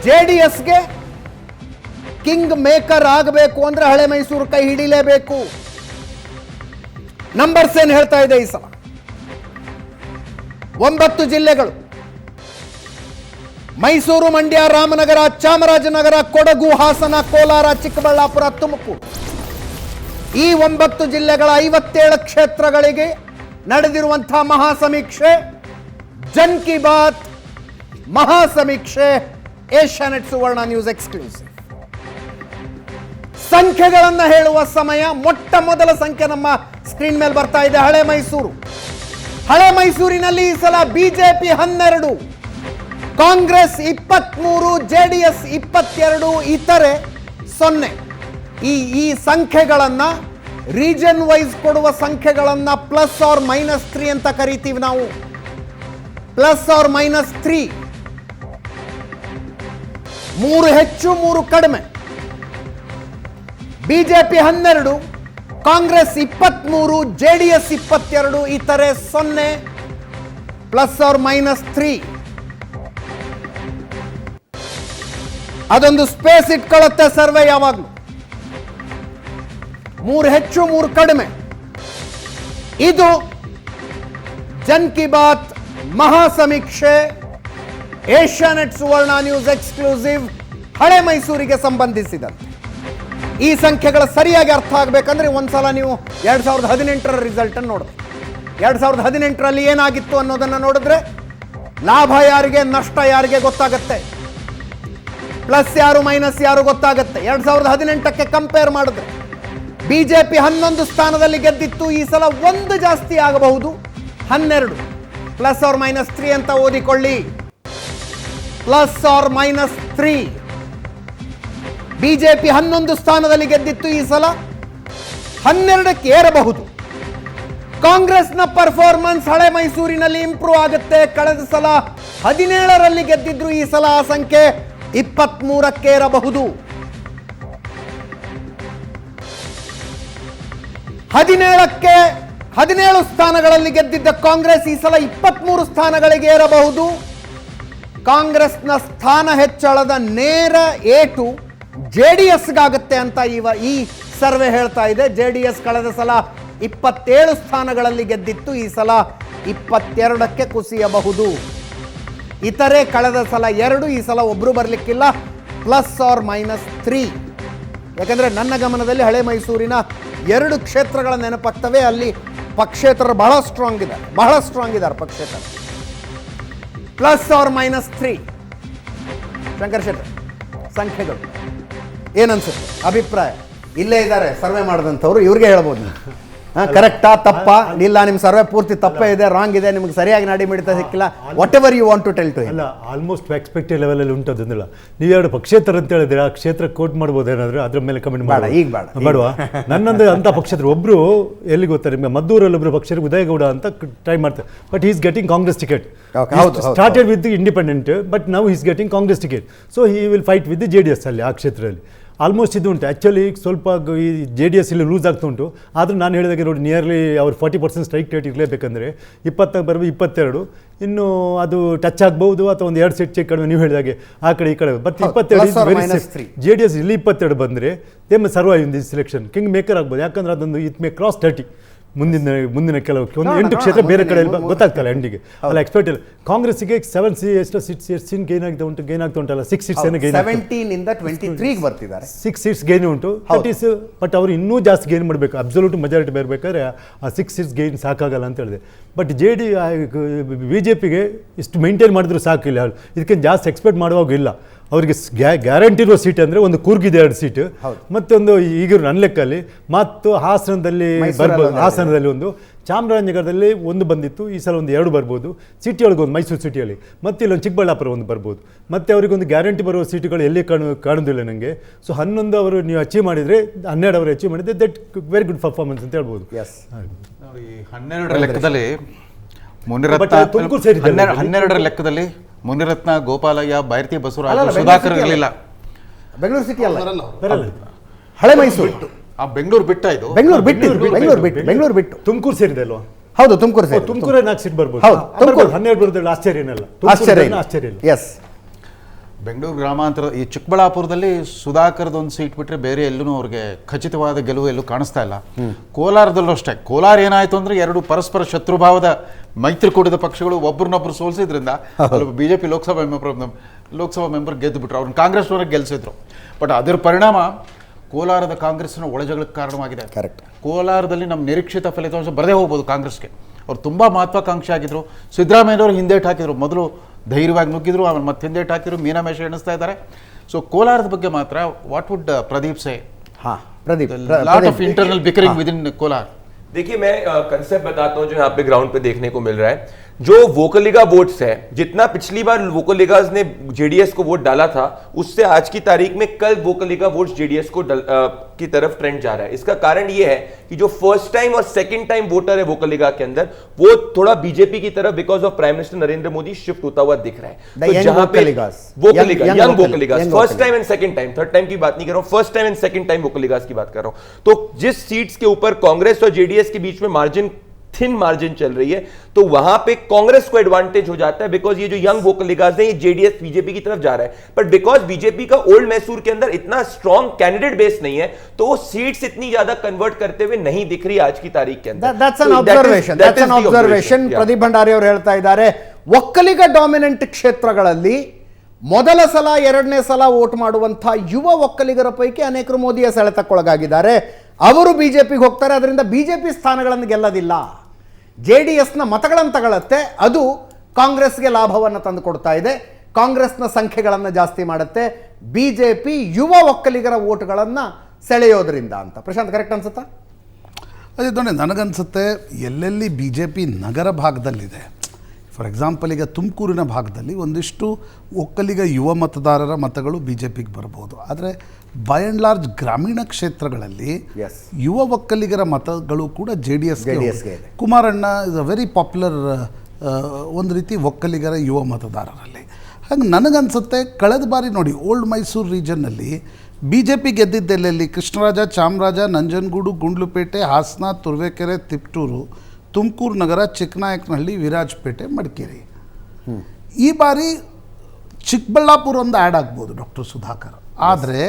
JDSಗೆ ಕಿಂಗ್ ಮೇಕರ್ ಆಗಬೇಕು ಅಂದ್ರೆ ಹಳೆ ಮೈಸೂರು ಕೈ ಹಿಡಿಲೇಬೇಕು. ನಂಬರ್ಸ್ ಏನು ಹೇಳ್ತಾ ಇದೆ ಈ ಸಲ? 9 ಜಿಲ್ಲೆಗಳು: ಮೈಸೂರು, ಮಂಡ್ಯ, ರಾಮನಗರ, ಚಾಮರಾಜನಗರ, ಕೊಡಗು, ಹಾಸನ, ಕೋಲಾರ, ಚಿಕ್ಕಬಳ್ಳಾಪುರ, ತುಮಕೂರು. ಈ 9 ಜಿಲ್ಲೆಗಳ 57 ಕ್ಷೇತ್ರಗಳಿಗೆ ನಡೆದಿರುವಂತಹ ಮಹಾಸಮೀಕ್ಷೆ, ಜನ್ ಕಿ ಬಾತ್ ಮಹಾಸಮೀಕ್ಷೆ, ಏಷ್ಯಾನೆಟ್ ಸುವರ್ಣ ನ್ಯೂಸ್ ಎಕ್ಸ್ಕ್ಲೂಸಿವ್. ಸಂಖ್ಯೆಗಳನ್ನು ಹೇಳುವ ಸಮಯ. ಮೊಟ್ಟ ಮೊದಲ ಸಂಖ್ಯೆ ನಮ್ಮ ಸ್ಕ್ರೀನ್ ಮೇಲೆ ಬರ್ತಾ ಇದೆ. ಹಳೆ ಮೈಸೂರಿನಲ್ಲಿ ಈ ಸಲ ಬಿಜೆಪಿ 12, ಕಾಂಗ್ರೆಸ್ 23, JDS 22, ಇತರೆ 0. ಈ ಸಂಖ್ಯೆಗಳನ್ನ ರೀಜನ್ ವೈಸ್ ಕೊಡುವ ಸಂಖ್ಯೆಗಳನ್ನ +or-3 ಅಂತ ಕರಿತೀವಿ ನಾವು. +or-3, 3 ಹೆಚ್ಚು 3 ಕಡಿಮೆ. ಬಿಜೆಪಿ 12, ಕಾಂಗ್ರೆಸ್ 23, ಜೆಡಿಎಸ್ 22, ಇತರೆ 0 ±3. ಅದೊಂದು ಸ್ಪೇಸ್ ಇಟ್ಕೊಳ್ಳುತ್ತೆ ಸರ್ವೆ ಯಾವಾಗಲೂ. 3 ಹೆಚ್ಚು 3 ಕಡಿಮೆ. ಇದು ಜನ್ ಕಿ ಬಾತ್ ಮಹಾ ಸಮೀಕ್ಷೆ, ಏಷ್ಯಾನೆಟ್ ಸುವರ್ಣ ನ್ಯೂಸ್ ಎಕ್ಸ್ಕ್ಲೂಸಿವ್, ಹಳೆ ಮೈಸೂರಿಗೆ ಸಂಬಂಧಿಸಿದಂತೆ. ಈ ಸಂಖ್ಯೆಗಳ ಸರಿಯಾಗಿ ಅರ್ಥ ಆಗಬೇಕಂದ್ರೆ ಒಂದ್ಸಲ ನೀವು 2018ರ ರಿಸಲ್ಟ್ ಅನ್ನು ನೋಡಬೇಕು. 2018ರಲ್ಲಿ ಏನಾಗಿತ್ತು ಅನ್ನೋದನ್ನು ನೋಡಿದ್ರೆ ಲಾಭ ಯಾರಿಗೆ, ನಷ್ಟ ಯಾರಿಗೆ ಗೊತ್ತಾಗತ್ತೆ, ಪ್ಲಸ್ ಯಾರು ಮೈನಸ್ ಯಾರು ಗೊತ್ತಾಗತ್ತೆ. 2018ಕ್ಕೆ ಕಂಪೇರ್ ಮಾಡಿದ್ರೆ ಬಿಜೆಪಿ 11 ಸ್ಥಾನದಲ್ಲಿ ಗೆದ್ದಿತ್ತು. ಈ ಸಲ 1 ಜಾಸ್ತಿ ಆಗಬಹುದು, 12 ±3 ಅಂತ ಓದಿಕೊಳ್ಳಿ. ±3. ಬಿಜೆಪಿ 11 ಸ್ಥಾನದಲ್ಲಿ ಗೆದ್ದಿತ್ತು, ಈ ಸಲ 12ಕ್ಕೆ ಏರಬಹುದು. ಕಾಂಗ್ರೆಸ್ನ ಪರ್ಫಾರ್ಮೆನ್ಸ್ ಹಳೆ ಮೈಸೂರಿನಲ್ಲಿ ಇಂಪ್ರೂವ್ ಆಗುತ್ತೆ. ಕಳೆದ ಸಲ 17ರಲ್ಲಿ ಗೆದ್ದಿದ್ರು, ಈ ಸಲ ಆ ಸಂಖ್ಯೆ 23ಕ್ಕೆ ಏರಬಹುದು. 17 ಸ್ಥಾನಗಳಲ್ಲಿ ಗೆದ್ದಿದ್ದ ಕಾಂಗ್ರೆಸ್ ಈ ಸಲ 23 ಸ್ಥಾನಗಳಿಗೆ ಏರಬಹುದು. ಕಾಂಗ್ರೆಸ್ನ ಸ್ಥಾನ ಹೆಚ್ಚಳದ ನೇರ ಏಟು ಜೆಡಿಎಸ್ಗಾಗುತ್ತೆ ಅಂತ ಈ ಸರ್ವೆ ಹೇಳ್ತಾ ಇದೆ. ಜೆಡಿಎಸ್ ಕಳೆದ ಸಲ 27 ಸ್ಥಾನಗಳಲ್ಲಿ ಗೆದ್ದಿತ್ತು, ಈ ಸಲ 22ಕ್ಕೆ ಕುಸಿಯಬಹುದು. ಇತರೆ ಕಳೆದ ಸಲ 2, ಈ ಸಲ ಒಬ್ರು ಬರಲಿಕ್ಕಿಲ್ಲ, ±3. ಯಾಕಂದ್ರೆ ನನ್ನ ಗಮನದಲ್ಲಿ ಹಳೆ ಮೈಸೂರಿನ 2 ಕ್ಷೇತ್ರಗಳ ನೆನಪಾಗ್ತವೆ. ಅಲ್ಲಿ ಪಕ್ಷೇತರರು ಬಹಳ ಸ್ಟ್ರಾಂಗ್ ಇದ್ದಾರೆ ಪಕ್ಷೇತರರು. ±3. ಶಂಕರ್ ಶೆಟ್ಟರ್, ಸಂಖ್ಯೆಗಳು ಏನನ್ಸುತ್ತೆ, ಅಭಿಪ್ರಾಯ? ಇಲ್ಲೇ ಇದ್ದಾರೆ ಸರ್ವೆ ಮಾಡಿದಂಥವ್ರು, ಇವ್ರಿಗೆ ಹೇಳ್ಬೋದು. ಕರೆಕ್ಟಾ ತಪ್ಪಾ? ಇಲ್ಲ, ನಿಮ್ಮ ಸರ್ವೆ ಪೂರ್ತಿ ತಪ್ಪೇ ಇದೆ, ರಾಂಗ್ ಇದೆ, ನಿಮ್ಗೆ ಸರಿಯಾಗಿ ನಾಡಿ ಮಿಡಿತ ಸಿಕ್ಕಿಲ್ಲ, whatever you want to tell to. ಅಲ್ಲ, ಆಲ್ಮೋಸ್ಟ್ ಎಕ್ಸ್ಪೆಕ್ಟೆಡ್ ಲೆವೆಲಲ್ಲಿ ಉಂಟದಂದಿಲ್ಲ. ನೀವೆರಡು ಪಕ್ಷೇತರ ಅಂತ ಹೇಳಿದ್ರೆ ಆ ಕ್ಷೇತ್ರ ಕೋಟ್ ಮಾಡ್ಬೋದು ಏನಾದ್ರು, ಅದ್ರ ಮೇಲೆ ಕಮೆಂಟ್ ಬೇಡ, ಈಗ ಬೇಡವಾ? ನನ್ನಂದ್ರೆ ಅಂತ ಪಕ್ಷೇತರ ಒಬ್ರು ಎಲ್ಲಿ ಗೊತ್ತಾರೆ ನಿಮಗೆ, ಮದ್ದೂರಲ್ಲಿ ಒಬ್ರು ಪಕ್ಷೇತರ ಉದಯಗೌಡ ಅಂತ ಟ್ರೈ ಮಾಡ್ತಾರೆ, but is getting Congress ticket. Started with independent, but now is getting Congress ticket. So he will fight with JDS ಅಲ್ಲಿ, ಆ ಕ್ಷೇತ್ರದಲ್ಲಿ ಆಲ್ಮೋಸ್ಟ್ ಇದು ಉಂಟು. ಆ್ಯಕ್ಚುಲಿ ಸ್ವಲ್ಪ ಈ JDS ಇಲ್ಲಿ ಲೂಸ್ ಆಗ್ತಾ ಉಂಟು. ಆದರೂ ನಾನು ಹೇಳಿದಾಗೆ ನೋಡಿ, ನಿಯರ್ಲಿ ಅವ್ರು 40% ಸ್ಟ್ರೈಕ್ ರೇಟ್ ಇರಲೇಬೇಕಂದ್ರೆ 20 ಬರಬೇಕು, 22. ಇನ್ನು ಅದು ಟಚ್ ಆಗ್ಬಹುದು, ಅಥವಾ ಒಂದು 2 ಸೀಟ್ ಚೆಕ್ ಕಡಿಮೆ, ನೀವು ಹೇಳಿದಾಗೆ ಆ ಕಡೆ ಈ ಕಡೆ. But 22 very safe. JDS ಇಲ್ಲಿ 22 ಬಂದರೆ they may survive in this selection, king maker ಆಗ್ಬೋದು. ಯಾಕಂದ್ರೆ ಅದೊಂದು ಇಟ್ ಮೇ ಕ್ರಾಸ್ 30. ಮುಂದಿನ ಕೆಲವು 8 ಕ್ಷೇತ್ರ ಬೇರೆ ಕಡೆ ಗೊತ್ತಾಗ್ತಲ್ಲ ಎಂಡಿಗೆ. ಅಲ್ಲ, ಎಕ್ಸ್ಪೆಕ್ಟ್ ಇಲ್ಲ. ಕಾಂಗ್ರೆಸ್ಸಿಗೆ 7 ಸೀಟ್ಸ್ ಗೇನ್ ಆಗ್ತಾ ಉಂಟಲ್ಲ, 6 ಸೀಟ್ಸ್ ಏನೋ ಗೇನ್ 17 23 ಬರ್ತಿದ್ದಾರೆ. 6 ಸೀಟ್ಸ್ ಗೇನ್ ಉಂಟು, 30s. ಬಟ್ ಅವರು ಇನ್ನೂ ಜಾಸ್ತಿ ಗೇನ್ ಮಾಡಬೇಕು, ಅಬ್ಸಲ್ಯೂಟ್ ಮೆಜಾರಿಟಿ ಬರಬೇಕಾದ್ರೆ ಆ 6 ಸೀಟ್ಸ್ ಗೇನ್ ಸಾಕಾಗಲ್ಲ ಅಂತ ಹೇಳಿದೆ. ಬಟ್ BJPಗೆ ಇಷ್ಟು ಮೇಂಟೈನ್ ಮಾಡಿದ್ರು ಸಾಕಿಲ್ಲ, ಇದಕ್ಕೆ ಜಾಸ್ತಿ ಎಕ್ಸ್ಪೆಕ್ಟ್ ಮಾಡುವಾಗಿಲ್ಲ. ಅವರಿಗೆ ಗ್ಯಾರಂಟಿ ಇರುವ ಸೀಟ್ ಅಂದರೆ ಒಂದು ಕೂರ್ಗಿದೆ 2 ಸೀಟ್, ಮತ್ತೊಂದು ಈಗ ನನ್ನ ಲೆಕ್ಕಲ್ಲಿ ಮತ್ತು ಹಾಸನದಲ್ಲಿ ಬರ್ಬೋದು, ಹಾಸನದಲ್ಲಿ ಒಂದು, ಚಾಮರಾಜನಗರದಲ್ಲಿ ಒಂದು ಬಂದಿತ್ತು, ಈ ಸಲ ಒಂದು 2 ಬರ್ಬೋದು. ಸಿಟಿಯೊಳಗೆ ಒಂದು, ಮೈಸೂರು ಸಿಟಿಯಲ್ಲಿ, ಮತ್ತು ಇಲ್ಲೊಂದು ಚಿಕ್ಕಬಳ್ಳಾಪುರ ಒಂದು ಬರ್ಬೋದು. ಮತ್ತು ಅವರಿಗೊಂದು ಗ್ಯಾರಂಟಿ ಬರುವ ಸೀಟುಗಳು ಎಲ್ಲಿ ಕಾಣೋದಿಲ್ಲ ನನಗೆ. ಸೊ 11 ಅವರು ನೀವು ಅಚೀವ್ ಮಾಡಿದರೆ, 12 ಅವರು ಅಚೀವ್ ಮಾಡಿದರೆ, ದಟ್ ವೆರಿ ಗುಡ್ ಪರ್ಫಾರ್ಮೆನ್ಸ್ ಅಂತ ಹೇಳ್ಬೋದು. ನೋಡಿ, 12ರ ಲೆಕ್ಕದಲ್ಲಿ ಮುನಿರತ್ನ, 12ರ ಲೆಕ್ಕದಲ್ಲಿ ಮುನಿರತ್ನ, ಗೋಪಾಲಯ್ಯ, ಬೈರತಿ ಬಸವರಾಜ, ಸುಧಾಕರ್ ಇರಲಿಲ್ಲ. ಬೆಂಗಳೂರು ಸಿಟಿ ಅಲ್ಲ, ಹಳೆ ಮೈಸೂರು. ಬೆಂಗಳೂರು ಬಿಟ್ಟ, ಇದು ಬೆಂಗಳೂರು ಬಿಟ್ಟು ತುಮಕೂರು ಸೇರಿದೆ ಅಲ್ವಾ? ಹೌದು, ತುಮಕೂರು ತುಮಕೂರೇ 4 ಸೀಟ್ ಬರ್ಬೋದು. 12 ಬರೋದ್ರಲ್ಲಿ ಆಶ್ಚರ್ಯ ಇಲ್ಲ. ಎಸ್, ಬೆಂಗಳೂರು ಗ್ರಾಮಾಂತರ, ಈ ಚಿಕ್ಕಬಳ್ಳಾಪುರದಲ್ಲಿ ಸುಧಾಕರ್ದೊಂದು ಸೀಟ್ ಬಿಟ್ಟರೆ ಬೇರೆ ಎಲ್ಲೂ ಅವ್ರಿಗೆ ಖಚಿತವಾದ ಗೆಲುವು ಎಲ್ಲೂ ಕಾಣಿಸ್ತಾ ಇಲ್ಲ. ಕೋಲಾರದಲ್ಲೂ ಅಷ್ಟೇ. ಕೋಲಾರ ಏನಾಯಿತು ಅಂದರೆ 2 ಪರಸ್ಪರ ಶತ್ರುಭಾವದ ಮೈತ್ರಿಕೂಟದ ಪಕ್ಷಗಳು ಒಬ್ಬರನ್ನೊಬ್ಬರು ಸೋಲಿಸಿದ್ರಿಂದ BJP ಲೋಕಸಭಾ ಮೆಂಬರ್ ಗೆದ್ದು ಬಿಟ್ರು, ಅವ್ರನ್ನ ಕಾಂಗ್ರೆಸ್ನವ್ರಿಗೆ ಗೆಲ್ಲಿಸಿದ್ರು. ಬಟ್ ಅದರ ಪರಿಣಾಮ ಕೋಲಾರದ ಕಾಂಗ್ರೆಸ್ನ ಒಳಜಗಳಕ್ಕೆ ಕಾರಣವಾಗಿದೆ. ಕರೆಕ್ಟ್. ಕೋಲಾರದಲ್ಲಿ ನಮ್ಮ ನಿರೀಕ್ಷಿತ ಫಲಿತಾಂಶ ಬರದೇ ಹೋಗ್ಬೋದು ಕಾಂಗ್ರೆಸ್ಗೆ. ಅವ್ರು ತುಂಬ ಮಹತ್ವಾಕಾಂಕ್ಷಿ ಆಗಿದ್ರು. ಸಿದ್ದರಾಮಯ್ಯನವರು ಹಿಂದೇಟು ಹಾಕಿದ್ರು, ಮೊದಲು ಧೈರ್ಯವಾಗಿ ನುಗ್ಗಿದ್ರು, ಆಮೇಲೆ ಮತ್ತೆ ಹಿಂದೇಟು ಹಾಕಿದ್ರು, ಮೀನಾಮೇಷ ಎಣಿಸ್ತಾ ಇದ್ದಾರೆ. ಸೊ ಕೋಲಾರದ ಬಗ್ಗೆ ಮಾತ್ರ what would Pradeep say? Lot of internal bickering within Kolar. देखिए, मैं कंसेप्ट बताता हूँ जो यहाँ पे ग्राउंड पे देखने को मिल रहा है. जो वोकलिगा वोट्स है, जितना पिछली बार वोकलिगास ने जेडीएस को वोट डाला था, उससे आज की तारीख में कल वोकलिगा वोट्स जेडीएस को की तरफ ट्रेंड जा रहा है। इसका कारण यह है कि जो फर्स्ट टाइम और सेकंड टाइम वोटर है वोकलिगा के अंदर, वो थोड़ा बीजेपी की तरफ because of prime minister Narendra Modi shift होता हुआ दिख रहा है। तो जहां पे young Vokkaligas first time and second time, third time की बात नहीं कर रहा हूं, first time and second time Vokkaligas की बात कर रहा हूं। तो जिस सीट्स के ऊपर कांग्रेस और जेडीएस के बीच में मार्जिन, थिन मार्जिन चल रही है, तो वहां पे कांग्रेस को एडवांटेज हो जाता है, बिकॉज ये जो यंग वोकलिगास है ये जेडीएस बीजेपी की तरफ जा रहा है। बट बिकॉज बीजेपी का ओल्ड मैसूर के अंदर इतना स्ट्रॉन्ग कैंडिडेट बेस नहीं है, तो वो सीट्स इतनी ज्यादा कन्वर्ट करते हुए नहीं दिख रही आज की तारीख के अंदर। That's an observation. Pradeep Bhandari ಅವರು ಹೇಳ್ತಾ ಇದ್ದಾರೆ, ಒಕ್ಕಲಿಗ ಡಾಮಿನೆಂಟ್ ಕ್ಷೇತ್ರಗಳಲ್ಲಿ ಮೊದಲ ಸಲ ಎರಡನೇ ಸಲ ವೋಟ್ ಮಾಡುವಂತಹ ಯುವ ಒಕ್ಕಲಿಗರ ಪೈಕಿ ಅನೇಕರು ಮೋದಿಯ ಸೆಳೆತಕ್ಕೊಳಗಾಗಿದ್ದಾರೆ. ಅವರು ಬಿಜೆಪಿಗೆ ಹೋಗ್ತಾರೆ, ಅದರಿಂದ ಬಿಜೆಪಿ ಸ್ಥಾನಗಳನ್ನು ಗೆಲ್ಲೋದಿಲ್ಲ, ಜೆಡಿಎಸ್ನ ಮತಗಳನ್ನು ತಗೊಳುತ್ತೆ, ಅದು ಕಾಂಗ್ರೆಸ್ಗೆ ಲಾಭವನ್ನು ತಂದುಕೊಡ್ತಾ ಇದೆ, ಕಾಂಗ್ರೆಸ್ನ ಸಂಖ್ಯೆಗಳನ್ನು ಜಾಸ್ತಿ ಮಾಡುತ್ತೆ, ಬಿಜೆಪಿ ಯುವ ಒಕ್ಕಲಿಗರ ವೋಟ್ಗಳನ್ನು ಸೆಳೆಯೋದ್ರಿಂದ ಅಂತ. ಪ್ರಶಾಂತ್, ಕರೆಕ್ಟ್ ಅನ್ಸುತ್ತಾ? ಅದೇ ನೋಡಿ, ನನಗನ್ಸುತ್ತೆ ಎಲ್ಲೆಲ್ಲಿ ಬಿ ಜೆ ಪಿ ನಗರ ಭಾಗದಲ್ಲಿದೆ, ಫಾರ್ ಎಕ್ಸಾಂಪಲ್ ಈಗ ತುಮಕೂರಿನ ಭಾಗದಲ್ಲಿ ಒಂದಿಷ್ಟು ಒಕ್ಕಲಿಗ ಯುವ ಮತದಾರರ ಮತಗಳು ಬಿ ಜೆ ಪಿಗೆ ಬರ್ಬೋದು. ಆದರೆ ಬೈ ಆ್ಯಂಡ್ ಲಾರ್ಜ್ ಗ್ರಾಮೀಣ ಕ್ಷೇತ್ರಗಳಲ್ಲಿ ಯುವ ಒಕ್ಕಲಿಗರ ಮತಗಳು ಕೂಡ ಜೆ ಡಿ ಎಸ್ಗೆ. Kumaranna is a very popular ಒಂದು ರೀತಿ ಒಕ್ಕಲಿಗರ ಯುವ ಮತದಾರರಲ್ಲಿ. ಹಾಗೆ ನನಗನ್ಸುತ್ತೆ ಕಳೆದ ಬಾರಿ ನೋಡಿ ಓಲ್ಡ್ ಮೈಸೂರು ರೀಜನ್ನಲ್ಲಿ ಬಿ ಜೆ ಪಿ ಗೆದ್ದಿದ್ದೆಲ್ಲೆಲ್ಲಿ ಕೃಷ್ಣರಾಜ, ಚಾಮರಾಜ, ನಂಜನಗೂಡು, ಗುಂಡ್ಲುಪೇಟೆ, ಹಾಸನ, ತುರುವೇಕೆರೆ, ತಿಪಟೂರು, ತುಮಕೂರು ನಗರ, ಚಿಕ್ಕನಾಯಕನಹಳ್ಳಿ, ವಿರಾಜಪೇಟೆ, ಮಡಿಕೇರಿ. ಈ ಬಾರಿ ಚಿಕ್ಕಬಳ್ಳಾಪುರ ಒಂದು ಆ್ಯಡ್ ಆಗ್ಬೋದು ಡಾಕ್ಟರ್ ಸುಧಾಕರ್. ಆದರೆ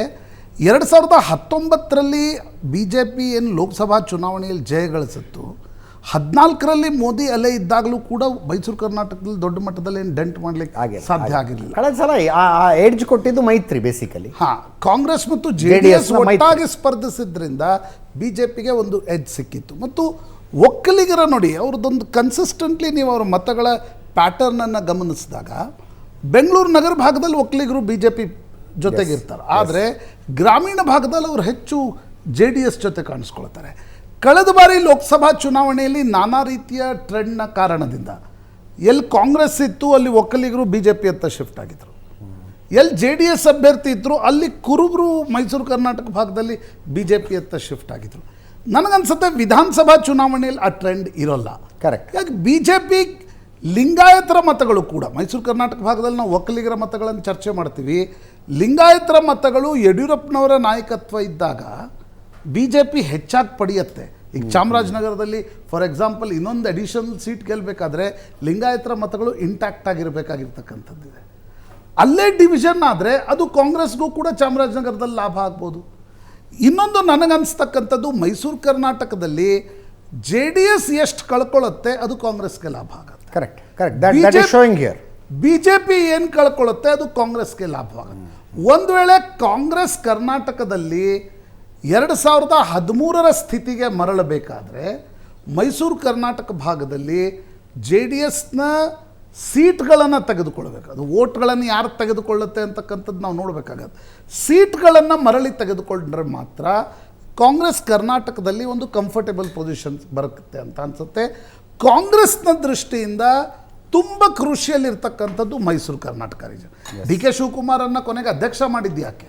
2019ರಲ್ಲಿ ಬಿ ಜೆ ಪಿ ಏನು ಲೋಕಸಭಾ ಚುನಾವಣೆಯಲ್ಲಿ ಜಯ ಗಳಿಸಿತ್ತು, 14ರಲ್ಲಿ ಮೋದಿ ಅಲೆ ಇದ್ದಾಗಲೂ ಕೂಡ ಮೈಸೂರು ಕರ್ನಾಟಕದಲ್ಲಿ ದೊಡ್ಡ ಮಟ್ಟದಲ್ಲಿ ಏನು ಡೆಂಟ್ ಮಾಡಲಿಕ್ಕೆ ಸಾಧ್ಯ ಆಗಿರಲಿಲ್ಲ. ಕಳೆದ ಸಲ ಎಡ್ಜ್ ಕೊಟ್ಟಿದ್ದು ಮೈತ್ರಿ ಬೇಸಿಕಲಿ. ಕಾಂಗ್ರೆಸ್ ಮತ್ತು ಜೆ ಡಿ ಎಸ್ ಒಟ್ಟಾಗಿ ಸ್ಪರ್ಧಿಸಿದ್ರಿಂದ ಬಿ ಜೆ ಪಿಗೆ ಒಂದು ಎಡ್ಜ್ ಸಿಕ್ಕಿತ್ತು. ಮತ್ತು ಒಕ್ಕಲಿಗರ ನೋಡಿ ಅವ್ರದ್ದೊಂದು ಕನ್ಸಿಸ್ಟೆಂಟ್ಲಿ ನೀವು ಅವ್ರ ಮತಗಳ ಪ್ಯಾಟರ್ನನ್ನು ಗಮನಿಸಿದಾಗ ಬೆಂಗಳೂರು ನಗರ ಭಾಗದಲ್ಲಿ ಒಕ್ಕಲಿಗರು ಬಿ ಜೆ ಪಿ ಜೊತೆಗಿರ್ತಾರೆ, ಆದರೆ ಗ್ರಾಮೀಣ ಭಾಗದಲ್ಲಿ ಅವರು ಹೆಚ್ಚು ಜೆ ಡಿ ಎಸ್ ಜೊತೆ ಕಾಣಿಸ್ಕೊಳ್ತಾರೆ. ಕಳೆದ ಬಾರಿ ಲೋಕಸಭಾ ಚುನಾವಣೆಯಲ್ಲಿ ನಾನಾ ರೀತಿಯ ಟ್ರೆಂಡ್ನ ಕಾರಣದಿಂದ ಎಲ್ಲಿ ಕಾಂಗ್ರೆಸ್ ಇತ್ತು ಅಲ್ಲಿ ಒಕ್ಕಲಿಗರು ಬಿ ಜೆ ಪಿ ಹತ್ತ ಶಿಫ್ಟ್ ಆಗಿದ್ರು, ಎಲ್ಲಿ ಜೆ ಡಿ ಎಸ್ ಅಭ್ಯರ್ಥಿ ಇದ್ದರು ಅಲ್ಲಿ ಕುರುಬರು ಮೈಸೂರು ಕರ್ನಾಟಕ ಭಾಗದಲ್ಲಿ ಬಿ ಜೆ ಪಿ ಹತ್ತ ಶಿಫ್ಟ್ ಆಗಿದ್ರು. ನನಗನ್ಸುತ್ತೆ ವಿಧಾನಸಭಾ ಚುನಾವಣೆಯಲ್ಲಿ ಆ ಟ್ರೆಂಡ್ ಇರೋಲ್ಲ. ಕರೆಕ್ಟ್. ಯಾಕೆ ಬಿ ಜೆ ಪಿ ಲಿಂಗಾಯತರ ಮತಗಳು ಕೂಡ ಮೈಸೂರು ಕರ್ನಾಟಕ ಭಾಗದಲ್ಲಿ ನಾವು ಒಕ್ಕಲಿಗರ ಮತಗಳನ್ನು ಚರ್ಚೆ ಮಾಡ್ತೀವಿ, ಲಿಂಗಾಯತರ ಮತಗಳು ಯಡಿಯೂರಪ್ಪನವರ ನಾಯಕತ್ವ ಇದ್ದಾಗ ಬಿ ಜೆ ಪಿ ಹೆಚ್ಚಾಗಿ ಪಡೆಯುತ್ತೆ. ಈಗ ಚಾಮರಾಜನಗರದಲ್ಲಿ ಫಾರ್ ಎಕ್ಸಾಂಪಲ್ ಇನ್ನೊಂದು ಅಡಿಷನಲ್ ಸೀಟ್ ಗೆಲ್ಲಬೇಕಾದ್ರೆ ಲಿಂಗಾಯತರ ಮತಗಳು ಇಂಟ್ಯಾಕ್ಟ್ ಆಗಿರಬೇಕಾಗಿರ್ತಕ್ಕಂಥದ್ದಿದೆ. ಅಲ್ಲೇ ಡಿವಿಷನ್ ಆದರೆ ಅದು ಕಾಂಗ್ರೆಸ್ಗೂ ಕೂಡ ಚಾಮರಾಜನಗರದಲ್ಲಿ ಲಾಭ ಆಗ್ಬೋದು. ಇನ್ನೊಂದು ನನಗನ್ಸ್ತಕ್ಕಂಥದ್ದು ಮೈಸೂರು ಕರ್ನಾಟಕದಲ್ಲಿ ಜೆ ಡಿ ಎಸ್ ಎಷ್ಟು ಕಳ್ಕೊಳ್ಳುತ್ತೆ ಅದು ಕಾಂಗ್ರೆಸ್ಗೆ ಲಾಭ ಆಗುತ್ತೆ. Correct correct that is showing here. B J P ಏನು ಕಳ್ಕೊಳ್ಳುತ್ತೆ ಅದು ಕಾಂಗ್ರೆಸ್ಗೆ ಲಾಭವಾಗುತ್ತೆ. ಒಂದು ವೇಳೆ ಕಾಂಗ್ರೆಸ್ ಕರ್ನಾಟಕದಲ್ಲಿ 2013ರ ಸ್ಥಿತಿಗೆ ಮರಳಬೇಕಾದ್ರೆ ಮೈಸೂರು ಕರ್ನಾಟಕ ಭಾಗದಲ್ಲಿ ಜೆ ಡಿ ಎಸ್ನ ಸೀಟ್ಗಳನ್ನು ತೆಗೆದುಕೊಳ್ಬೇಕು. ಅದು ವೋಟ್ಗಳನ್ನು ಯಾರು ತೆಗೆದುಕೊಳ್ಳುತ್ತೆ ಅಂತಕ್ಕಂಥದ್ದು ನಾವು ನೋಡಬೇಕಾಗತ್ತೆ. ಸೀಟ್ಗಳನ್ನು ಮರಳಿ ತೆಗೆದುಕೊಂಡ್ರೆ ಮಾತ್ರ ಕಾಂಗ್ರೆಸ್ ಕರ್ನಾಟಕದಲ್ಲಿ ಒಂದು ಕಂಫರ್ಟೇಬಲ್ ಪೊಸಿಷನ್ ಬರುತ್ತೆ ಅಂತ ಅನಿಸುತ್ತೆ. ಕಾಂಗ್ರೆಸ್ನ ದೃಷ್ಟಿಯಿಂದ ತುಂಬ ಕ್ರೂಷಿಯಲ್ ಇರ್ತಕ್ಕಂಥದ್ದು Mysuru Karnataka region. D K ಶಿವಕುಮಾರನ್ನು ಕೊನೆಗೆ ಅಧ್ಯಕ್ಷ ಮಾಡಿದ್ದು ಯಾಕೆ?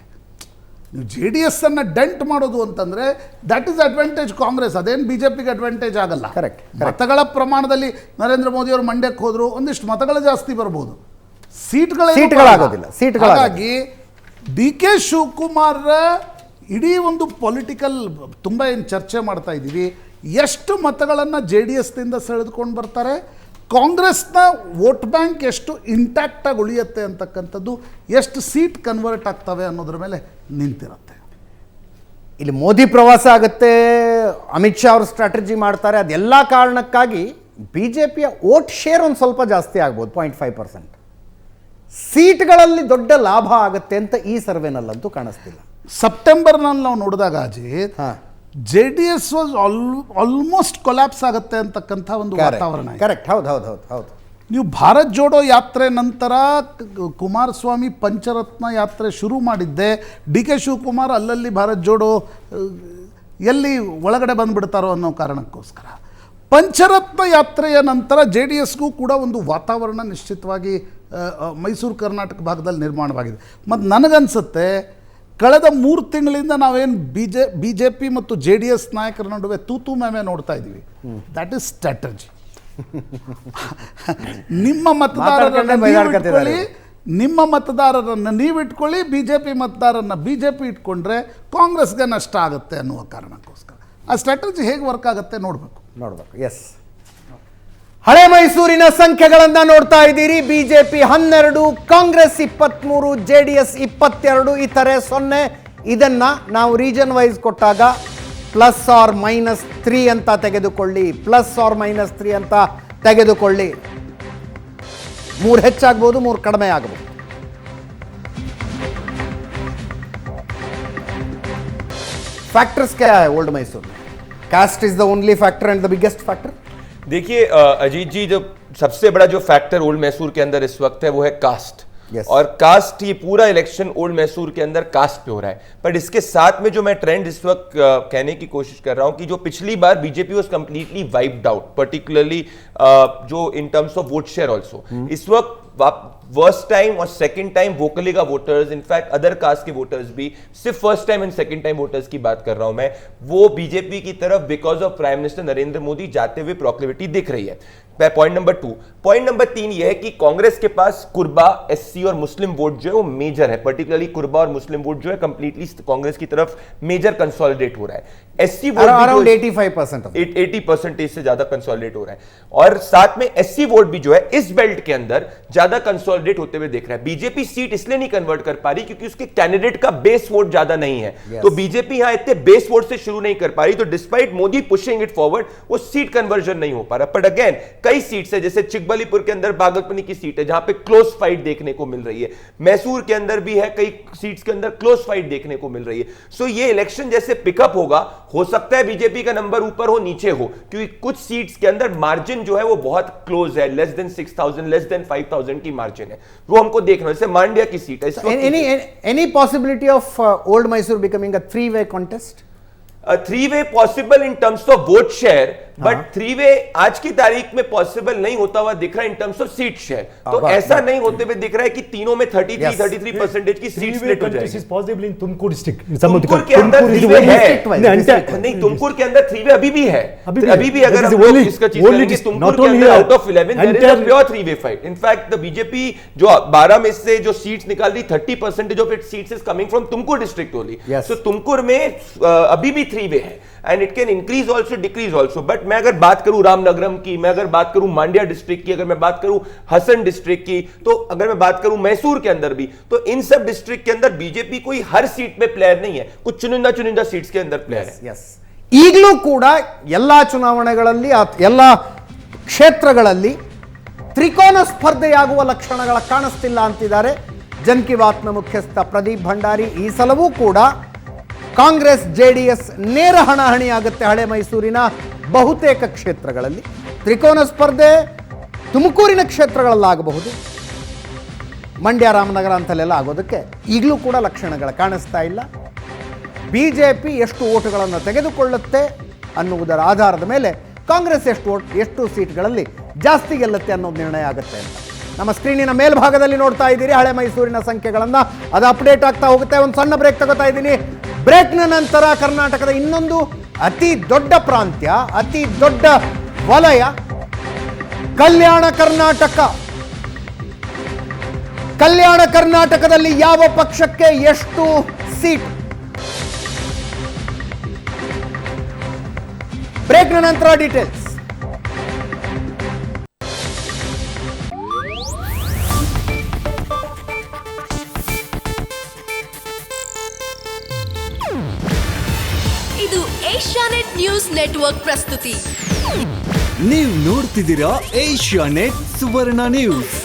ನೀವು ಜೆ ಡಿ ಎಸ್ ಅನ್ನು ಡೆಂಟ್ ಮಾಡೋದು ಅಂತಂದರೆ ದಟ್ ಈಸ್ ಅಡ್ವಾಂಟೇಜ್ ಕಾಂಗ್ರೆಸ್, ಅದೇನು ಬಿ ಜೆ ಪಿಗೆ ಅಡ್ವಾಂಟೇಜ್ ಆಗಲ್ಲ. ಕರೆಕ್ಟ್. ಮತಗಳ ಪ್ರಮಾಣದಲ್ಲಿ ನರೇಂದ್ರ ಮೋದಿ ಅವರು ಮಂಡ್ಯಕ್ಕೆ ಹೋದ್ರು ಒಂದಿಷ್ಟು ಮತಗಳು ಜಾಸ್ತಿ ಬರ್ಬೋದು, ಸೀಟ್ಗಳಾಗೋದಿಲ್ಲ. ಹಾಗಾಗಿ ಡಿ ಕೆ ಶಿವಕುಮಾರ್ ಇಡೀ ಒಂದು ಪೊಲಿಟಿಕಲ್ ತುಂಬ ಏನು ಚರ್ಚೆ ಮಾಡ್ತಾ ಇದ್ದೀವಿ, ಎಷ್ಟು ಮತಗಳನ್ನು ಜೆ ಡಿ ಎಸ್ನಿಂದ ಸೆಳೆದುಕೊಂಡು ಬರ್ತಾರೆ, ಕಾಂಗ್ರೆಸ್ನ ವೋಟ್ ಬ್ಯಾಂಕ್ ಎಷ್ಟು ಇಂಟ್ಯಾಕ್ಟಾಗಿ ಉಳಿಯುತ್ತೆ ಅಂತಕ್ಕಂಥದ್ದು, ಎಷ್ಟು ಸೀಟ್ ಕನ್ವರ್ಟ್ ಆಗ್ತವೆ ಅನ್ನೋದ್ರ ಮೇಲೆ ನಿಂತಿರುತ್ತೆ. ಇಲ್ಲಿ ಮೋದಿ ಪ್ರವಾಸ ಆಗುತ್ತೆ, ಅಮಿತ್ ಶಾ ಅವರು ಸ್ಟ್ರಾಟಜಿ ಮಾಡ್ತಾರೆ, ಅದೆಲ್ಲ ಕಾರಣಕ್ಕಾಗಿ ಬಿ ಜೆ ಪಿಯ ವೋಟ್ ಶೇರ್ ಒಂದು ಸ್ವಲ್ಪ ಜಾಸ್ತಿ ಆಗ್ಬೋದು, 0.5%. ಸೀಟ್ಗಳಲ್ಲಿ ದೊಡ್ಡ ಲಾಭ ಆಗುತ್ತೆ ಅಂತ ಈ ಸರ್ವೆನಲ್ಲಂತೂ ಕಾಣಿಸ್ತಿಲ್ಲ. ಸೆಪ್ಟೆಂಬರ್ನಲ್ಲಿ ನಾವು ನೋಡಿದಾಗ Ajit J D S was almost collapse ಆಗುತ್ತೆ ಅಂತಕ್ಕಂಥ ಒಂದು ವಾತಾವರಣ. ಕರೆಕ್ಟ್. ಹೌದು ಹೌದು ಹೌದು ಹೌದು. ನೀವು ಭಾರತ್ ಜೋಡೋ ಯಾತ್ರೆ ನಂತರ ಕುಮಾರಸ್ವಾಮಿ ಪಂಚರತ್ನ ಯಾತ್ರೆ ಶುರು ಮಾಡಿದ್ದೆ, ಡಿ ಕೆ ಶಿವಕುಮಾರ್ ಅಲ್ಲಲ್ಲಿ ಭಾರತ್ ಜೋಡೋ ಎಲ್ಲಿ ಒಳಗಡೆ ಬಂದುಬಿಡ್ತಾರೋ ಅನ್ನೋ ಕಾರಣಕ್ಕೋಸ್ಕರ. ಪಂಚರತ್ನ ಯಾತ್ರೆಯ ನಂತರ ಜೆ ಡಿ ಎಸ್ಗೂ ಕೂಡ ಒಂದು ವಾತಾವರಣ ನಿಶ್ಚಿತವಾಗಿ ಮೈಸೂರು ಕರ್ನಾಟಕ ಭಾಗದಲ್ಲಿ ನಿರ್ಮಾಣವಾಗಿದೆ. ಮತ್ತು ನನಗನ್ಸುತ್ತೆ ಕಳೆದ 3 ತಿಂಗಳಿಂದ ನಾವೇನು ಬಿ ಜೆ ಪಿ ಮತ್ತು ಜೆ ಡಿ ಎಸ್ ನಾಯಕರ ನಡುವೆ ತೂತು ಮೇಮೆ ನೋಡ್ತಾ ಇದ್ದೀವಿ. That is strategy. ನಿಮ್ಮ ಮತದಾರರನ್ನು ನೀವಿಟ್ಕೊಳ್ಳಿ, ಬಿ ಜೆ ಪಿ ಮತದಾರರನ್ನು ಬಿ ಜೆ ಪಿ ಇಟ್ಕೊಂಡ್ರೆ ಕಾಂಗ್ರೆಸ್ಗೆ ನಷ್ಟ ಆಗುತ್ತೆ ಅನ್ನುವ ಕಾರಣಕ್ಕೋಸ್ಕರ ಆ ಸ್ಟ್ರಾಟಜಿ ಹೇಗೆ ವರ್ಕ್ ಆಗುತ್ತೆ ನೋಡಬೇಕು. ಎಸ್, ಹಳೆ ಮೈಸೂರಿನ ಸಂಖ್ಯೆಗಳನ್ನ ನೋಡ್ತಾ ಇದ್ದೀರಿ. ಬಿಜೆಪಿ 12, ಕಾಂಗ್ರೆಸ್ 23, JDS 22, ಇತರೆ 0. ಇದನ್ನ ನಾವು ರೀಜನ್ ವೈಸ್ ಕೊಟ್ಟಾಗ +or-3 ಅಂತ ತೆಗೆದುಕೊಳ್ಳಿ, +or-3 ಅಂತ ತೆಗೆದುಕೊಳ್ಳಿ. 3 ಹೆಚ್ಚಾಗಬಹುದು, 3 ಕಡಿಮೆ ಆಗಬಹುದು. फैक्टर्स क्या है ओल्ड मैसूर में? Caste is the only factor and the biggest factor. देखिए अजीत जी, जो सबसे बड़ा जो फैक्टर ओल्ड मैसूर के अंदर इस वक्त है वो है कास्ट. Yes. और कास्ट, ये पूरा इलेक्शन ओल्ड मैसूर के अंदर कास्ट पे हो रहा है. पर इसके साथ में जो मैं ट्रेंड इस वक्त कहने की कोशिश कर रहा हूं कि जो पिछली बार BJP was completely wiped out, particularly जो in terms of vote share also, इस वक्त फर्स्ट टाइम और सेकंड टाइम वोकली का वोटर्स, इनफैक्ट अदर कास्ट के वोटर्स भी, सिर्फ first time and second time voters की बात कर रहा हूं मैं, वो बीजेपी की तरफ because of prime minister Narendra Modi जाते हुए प्रोक्लेविटी दिख रही है. Point number 2. पॉइंट नंबर 3 यह है कि कांग्रेस के पास कुर्बा, एससी और मुस्लिम वोट जो है वो मेजर है. पर्टिकुलरली कुर्बा और मुस्लिम वोट जो है कंप्लीटली कांग्रेस की तरफ मेजर कंसोलिडेट हो रहा है. एससी वोट अराउंड 85%, 80% से ज्यादा कंसोलिडेट हो रहा है. और साथ में एससी वोट भी जो है इस बेल्ट के अंदर ज्यादा कंसोलिडेट होते हुए दिख रहा है. बीजेपी सीट इसलिए नहीं कन्वर्ट कर पा रही क्योंकि उसके कैंडिडेट का बेस वोट ज्यादा नहीं है. तो बीजेपी यहां इतने बेस वोट से शुरू नहीं कर पा रही. तो despite Modi pushing it forward, वो सीट कन्वर्जन नहीं हो पा रहा. बट अगेन कई सीट्स है, जैसे चिकबलीपुर के अंदर बागलपनी की सीट है जहां पे क्लोज फाइट देखने को मिल रही है. मैसूर के अंदर भी है, कई सीट्स के अंदर क्लोज फाइट देखने को मिल रही है. सो ये इलेक्शन जैसे पिकअप होगा, हो सकता है बीजेपी का नंबर ऊपर हो नीचे हो, क्योंकि कुछ सीट्स के अंदर मार्जिन जो है वो बहुत क्लोज है. लेस देन 6,000, लेस देन 5,000 की मार्जिन है, वो हमको देखना. जैसे मांड्या की सीट है. Any possibility of old Mysore becoming a 3-way contest? 3-way possible in terms of vote share, but 3-way आज की तारीख में पॉसिबल नहीं होता हुआ दिख रहा है इन टर्म्स ऑफ सीट शेयर. तो ऐसा नहीं होते हुए दिख रहा है कि तीनों में 33% की सीट स्प्लिट हो जाएगी. तुमकुर डिस्ट्रिक्ट तुमकुर के अंदर 3-way है. नहीं, तुमकुर के अंदर 3-way अभी भी है. अभी भी अगर हम लोग इसका चीज करेंगे, तुमकुर के अंदर out of 11 there is a pure 3-way fight. In fact the BJP जो 12 में से जो सीट्स निकाल रही, 30% of it seats is coming from Tumkur district only. So Tumkur में अभी भी 3-way है and it can increase also, decrease also. But मैं अगर बात करूं रामनगरम की, मैं अगर बात करूं मांड्या डिस्ट्रिक्ट की, अगर मैं बात करूं हसन डिस्ट्रिक्ट की, तो अगर मैं बात करूं मैसूर के अंदर भी, तो इन सब डिस्ट्रिक्ट के अंदर बीजेपी कोई हर सीट में प्लेयर नहीं है, कुछ चुनिंदा सीट्स के अंदर प्लेयर है. ಈಗಲೂ ಕೂಡ ಎಲ್ಲ ಚುನಾವಣೆಗಳಲ್ಲಿ ಎಲ್ಲ ಕ್ಷೇತ್ರಗಳಲ್ಲಿ ತ್ರಿಕೋನ ಸ್ಪರ್ಧೆಯಾಗುವ ಲಕ್ಷಣಗಳ ಕಾಣಿಸ್ತಿಲ್ಲ ಅಂತಿದ್ದಾರೆ ಜನ್ ಕಿ ಬಾತ್ನ ಮುಖ್ಯಸ್ಥ ಪ್ರದೀಪ್ ಭಂಡಾರಿ. ಈ ಸಲವೂ ಕೂಡ ಕಾಂಗ್ರೆಸ್ JDS ನೇರ ಹಣಾಹಣಿ ಆಗುತ್ತೆ. ಹಳೆ ಮೈಸೂರಿನ ಬಹುತೇಕ ಕ್ಷೇತ್ರಗಳಲ್ಲಿ ತ್ರಿಕೋನ ಸ್ಪರ್ಧೆ ತುಮಕೂರಿನ ಕ್ಷೇತ್ರಗಳಲ್ಲಾಗಬಹುದು, ಮಂಡ್ಯ ರಾಮನಗರ ಅಂತಲ್ಲೆಲ್ಲ ಆಗೋದಕ್ಕೆ ಈಗಲೂ ಕೂಡ ಲಕ್ಷಣಗಳು ಕಾಣಿಸ್ತಾ ಇಲ್ಲ. ಬಿಜೆಪಿ ಎಷ್ಟು ಓಟುಗಳನ್ನು ತೆಗೆದುಕೊಳ್ಳುತ್ತೆ ಅನ್ನುವುದರ ಆಧಾರದ ಮೇಲೆ ಕಾಂಗ್ರೆಸ್ ಎಷ್ಟು ಸೀಟ್ಗಳಲ್ಲಿ ಜಾಸ್ತಿ ಗೆಲ್ಲುತ್ತೆ ಅನ್ನೋದು ನಿರ್ಣಯ ಆಗುತ್ತೆ ಅಂತ ನಮ್ಮ ಸ್ಕ್ರೀನಿನ ಮೇಲ್ಭಾಗದಲ್ಲಿ ನೋಡ್ತಾ ಇದ್ದೀರಿ. ಹಳೆ ಮೈಸೂರಿನ ಸಂಖ್ಯೆಗಳನ್ನು ಅದು ಅಪ್ಡೇಟ್ ಆಗ್ತಾ ಹೋಗುತ್ತೆ. ಒಂದು ಸಣ್ಣ ಬ್ರೇಕ್ ತಗೋತಾ ಇದ್ದೀನಿ. ಬ್ರೇಕ್ನ ನಂತರ ಕರ್ನಾಟಕದ ಇನ್ನೊಂದು ಅತಿ ದೊಡ್ಡ ಪ್ರಾಂತ್ಯ, ಅತಿ ದೊಡ್ಡ ವಲಯ ಕಲ್ಯಾಣ ಕರ್ನಾಟಕ. ಕಲ್ಯಾಣ ಕರ್ನಾಟಕದಲ್ಲಿ ಯಾವ ಪಕ್ಷಕ್ಕೆ ಎಷ್ಟು ಸೀಟ್? ಬ್ರೇಕ್ನ ನಂತರ ಡೀಟೇಲ್ಸ್. ಇದು ಏಷ್ಯಾನೆಟ್ ನ್ಯೂಸ್ ನೆಟ್ವರ್ಕ್ ಪ್ರಸ್ತುತಿ. ನೀವು ನೋಡ್ತಿದ್ದೀರಾ ಏಷ್ಯಾನೆಟ್ ಸುವರ್ಣ ನ್ಯೂಸ್.